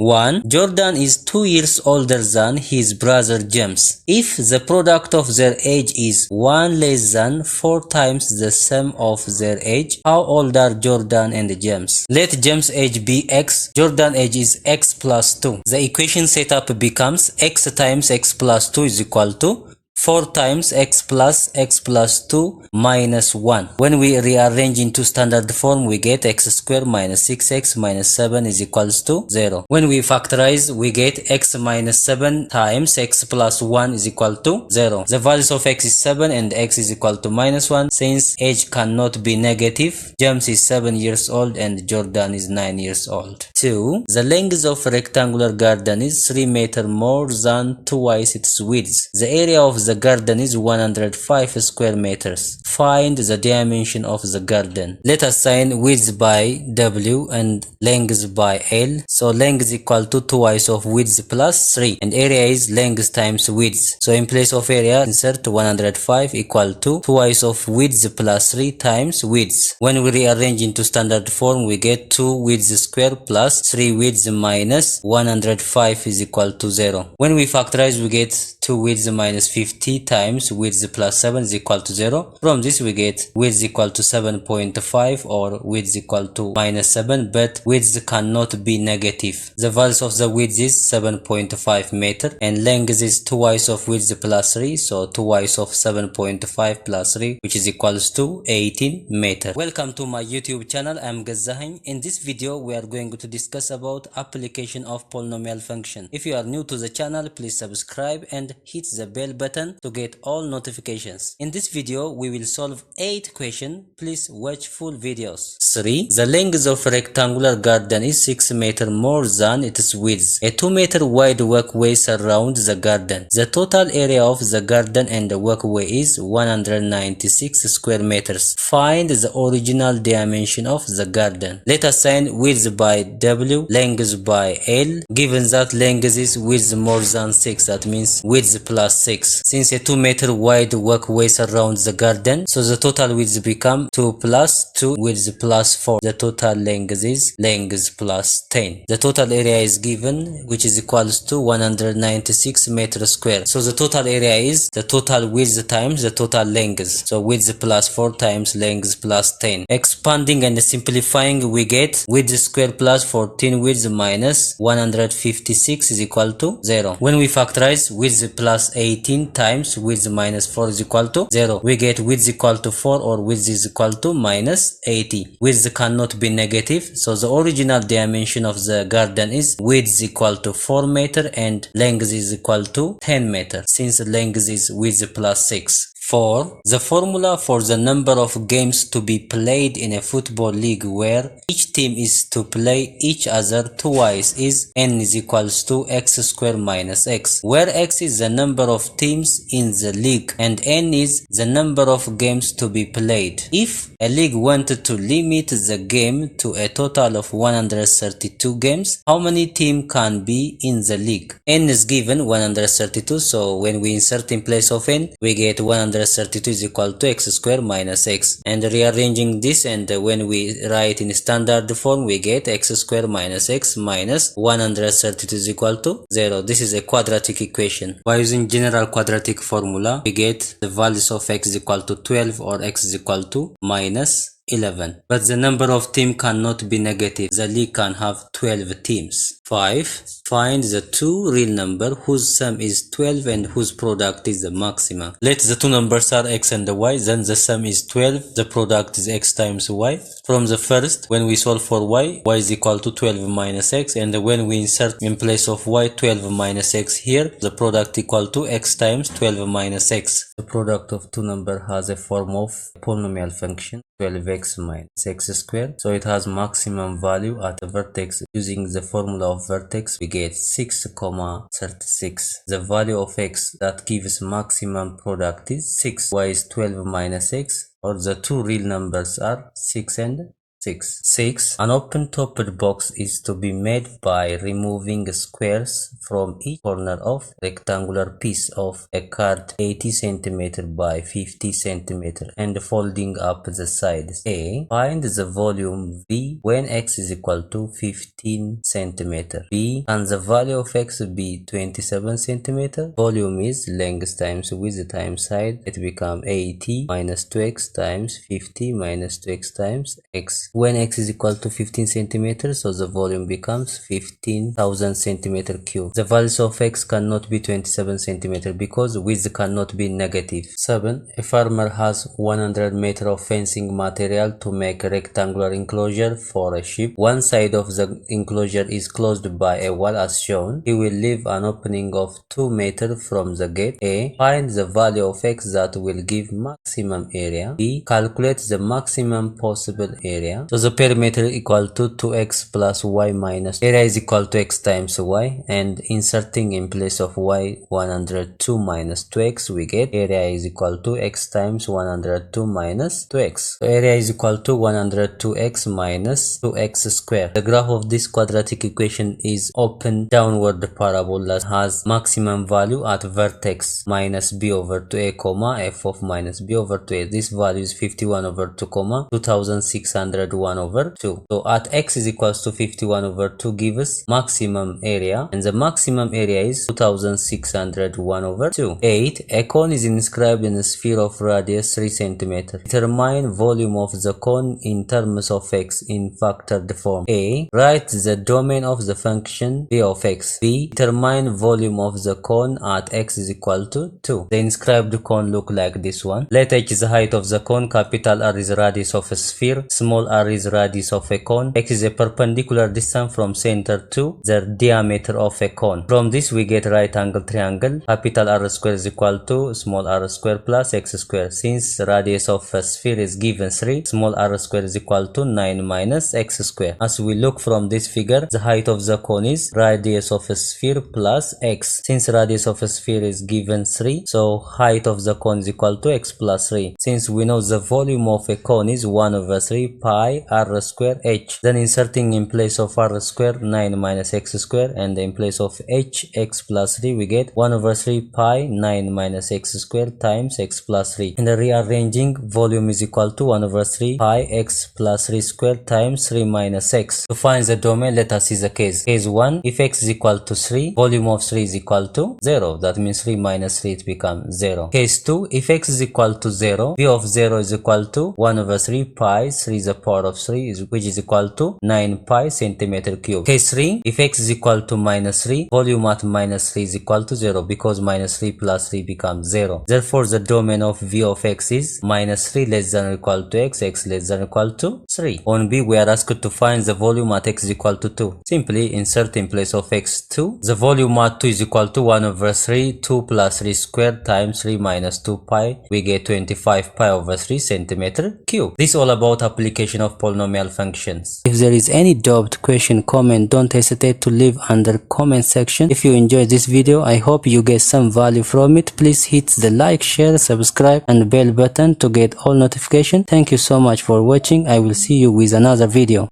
1. Jordan is 2 years older than his brother James. If the product of their age is 1 less than 4 times the sum of their age, how old are Jordan and James? Let James' age be x, Jordan's age is x plus 2. The equation setup becomes x times x plus 2 is equal to 4 times x plus 2 minus 1. When we rearrange into standard form, we get x squared minus 6x minus 7 is equals to 0. When we factorize, we get x minus 7 times x plus 1 is equal to 0. The values of x is 7 and x is equal to minus 1. Since age cannot be negative, James is 7 years old and Jordan is 9 years old. 2. The length of a rectangular garden is 3 meters more than twice its width. The area of the garden is 105 square meters. Find the dimension of the garden. Let us assign width by W and length by L. So length is equal to twice of width plus 3 and area is length times width. So in place of area, insert 105 equal to twice of width plus 3 times width. When we rearrange into standard form, we get 2 width square plus 3 width minus 105 is equal to 0. When we factorize, we get 2 width minus 50 times width plus 7 is equal to 0. From this we get width equal to 7.5 or width equal to minus 7, but width cannot be negative. The values of the width is 7.5 meter and length is twice of width plus 3, so twice of 7.5 plus 3, which is equals to 18 meter. Welcome to my YouTube channel. I'm Gazahin. In this video we are going to discuss about application of polynomial function. If you are new to the channel, please subscribe and hit the bell button to get all notifications. In this video, we will solve 8 questions. Please watch full videos. 3. The length of a rectangular garden is 6 meters more than its width. A 2 meter wide walkway surrounds the garden. The total area of the garden and the walkway is 196 square meters. Find the original dimension of the garden. Let us assign width by W, length by L. Given that length is width more than 6, that means width plus 6. Since a 2 meter wide walkway surrounds the garden, so the total width become 2 plus 2 width plus 4. The total length is length plus 10. The total area is given, which is equals to 196 meters square. So the total area is the total width times the total length. So width plus 4 times length plus 10. Expanding and simplifying, we get width square plus 14 width minus 156 is equal to 0. When we factorize, width plus 18 times width minus 4 is equal to 0. We get width equal to 4 or width is equal to minus 80. Width cannot be negative, so the original dimension of the garden is width equal to 4 meter and length is equal to 10 meter, since length is width plus 6. 4. The formula for the number of games to be played in a football league where each team is to play each other twice is n is equals to x squared minus x, where x is the number of teams in the league and n is the number of games to be played. If a league wanted to limit the game to a total of 132 games, how many teams can be in the league? N is given 132, so when we insert in place of n, we get 132 is equal to x squared minus x. And rearranging this, and when we write in standard form, we get x squared minus x minus 132 is equal to 0. This is a quadratic equation. By using general quadratic formula, we get the values of x is equal to 12 or x is equal to minus 11. But the number of teams cannot be negative. The league can have 12 teams. 5. Find the two real numbers whose sum is 12 and whose product is the maximum. Let the two numbers are x and y, then the sum is 12, the product is x times y. From the first, when we solve for y is equal to 12 minus x, and when we insert in place of y 12 minus x here, the product equal to x times 12 minus x. The product of two numbers has a form of polynomial function, 12x minus x squared, so it has maximum value at the vertex. Using the formula of vertex, we get 6, 36. The value of x that gives maximum product is 6. Y is 12 minus x, or the two real numbers are 6 and 6. An open-topped box is to be made by removing squares from each corner of rectangular piece of a card 80 cm by 50 cm and folding up the sides. A. Find the volume V when x is equal to 15 cm. B. Can the value of x be 27 cm? Volume is length times width times height. It becomes 80 minus 2x times 50 minus 2x times x. When x is equal to 15 cm, so the volume becomes 15,000 cm cubed. The values of x cannot be 27 cm because width cannot be negative. 7. A farmer has 100 meters of fencing material to make a rectangular enclosure for a sheep. One side of the enclosure is closed by a wall as shown. He will leave an opening of 2 meters from the gate. A. Find the value of x that will give maximum area. B. Calculate the maximum possible area. So the perimeter equal to 2x plus y minus area is equal to x times y, and inserting in place of y 102 minus 2x, we get area is equal to x times 102 minus 2x. So area is equal to 102x minus 2x squared. The graph of this quadratic equation is open downward parabola that has maximum value at vertex minus b over 2a comma f of minus b over 2a. This value is 51 over 2 comma 2601 over 2. So at x is equals to 51 over 2 gives us maximum area, and the maximum area is 2601 over 2. 8. A cone is inscribed in a sphere of radius 3 cm. Determine volume of the cone in terms of x in factored form. A. Write the domain of the function v of x. B. Determine volume of the cone at x is equal to 2. The inscribed cone look like this one. Let h is the height of the cone, capital R is the radius of a sphere, small r is the radius of a cone, x is a perpendicular distance from center to the diameter of a cone. From this we get right angle triangle. Capital R square is equal to small r square plus x square. Since the radius of a sphere is given 3, small r square is equal to 9 minus x square. As we look from this figure, the height of the cone is radius of a sphere plus x. Since radius of a sphere is given 3, so height of the cone is equal to x plus 3. Since we know the volume of a cone is 1 over 3 pi r square h, then inserting in place of r square 9 minus x square, and in place of h x plus 3 we get 1 over 3 pi 9 minus x square times x plus 3. In the rearranging, volume is equal to 1 over 3 pi x plus 3 square times 3 minus x. To find the domain, let us see the case. Case 1, if x is equal to 3, volume of 3 is equal to 0. That means 3 minus 3, it becomes 0. Case 2, if x is equal to 0, v of 0 is equal to 1 over 3 pi 3 is the power of 3, which is equal to 9 pi centimeter cube. Case 3, if x is equal to minus 3, volume at minus 3 is equal to 0 because minus 3 plus 3 becomes 0. Therefore, the domain of v of x is minus 3 less than or equal to x, x less than or equal to 3. On B, we are asked to find the volume at x is equal to 2. Simply insert in place of x 2. The volume at 2 is equal to 1 over 3, 2 plus 3 squared times 3 minus 2 pi. We get 25 pi over 3 centimeter cube. This is all about application of polynomial functions. If there is any doubt, question, comment, don't hesitate to leave under comment section. If you enjoyed this video, I hope you get some value from it. Please hit the like, share, subscribe and bell button to get all notifications. Thank you so much for watching. I will see you with another video.